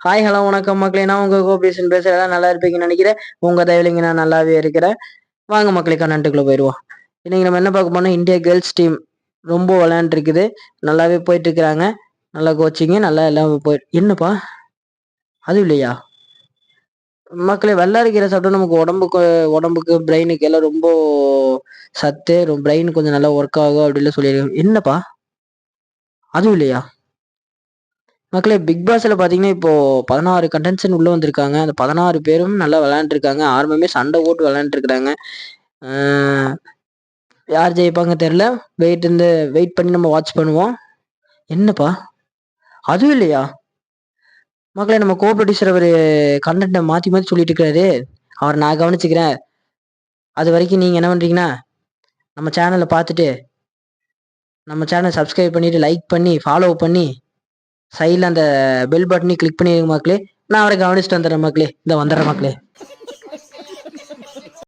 Hi hello வணக்கம் மக்களே. நான் உங்க கோபேஷன் பேசுறேன். நல்லா இருப்பீங்கன்னு நினைக்கிறேன். உங்க தயவுலைங்க நான் நல்லாவே இருக்கிறேன். வாங்க மக்களே, கண்ணாட்டுக்குள்ள போயிடுவோம். இன்னைக்கு நம்ம என்ன பார்க்க போனோம், இந்தியா கேர்ள்ஸ் டீம் ரொம்ப விளையாண்டுருக்குது. நல்லாவே போயிட்டு இருக்கிறாங்க. நல்லா கோச்சிங்க, நல்லா எல்லாம் என்னப்பா அது இல்லையா மக்களே? வெள்ளாரி கீரை சாப்பிட்டா நமக்கு உடம்புக்கு பிரெயினுக்கு எல்லாம் ரொம்ப சத்து, பிரெயின் கொஞ்சம் நல்லா ஒர்க் ஆகும் அப்படின்னு சொல்லியிருக்காங்க. என்னப்பா அதுவும் இல்லையா மக்களே? பிக் பாஸ்ல பாத்தீங்கன்னா இப்போ 16 கண்டன்சன் உள்ள வந்திருக்காங்க. அந்த 16 பேரும் நல்லா விளையாண்டுருக்காங்க. ஆரம்பமே சண்டை போட்டு விளையாண்டுருக்காங்க. யார் ஜெயிப்பாங்க தெரியல. வெயிட் பண்ணி நம்ம வாட்ச் பண்ணுவோம். என்னப்பா அதுவும் இல்லையா மக்களே? நம்ம கோ ப்ரொடியூசர் அவரு கண்டென்ட்டை மாத்தி மாத்தி சொல்லிட்டு இருக்காரு. அவர் நான் கவனிச்சுக்கிறேன். அது வரைக்கும் நீங்க என்ன பண்றீங்கன்னா, நம்ம சேனலை பார்த்துட்டு நம்ம சேனல் சப்ஸ்கிரைப் பண்ணிட்டு லைக் பண்ணி ஃபாலோ பண்ணி சைடில் அந்த பெல் பட்டனையும் கிளிக் பண்ணிடுங்க மக்களே. நான் அவரை கவனிச்சுட்டு வந்துடுறேன் மக்களே. இந்த வந்துடுறேன் மக்களே.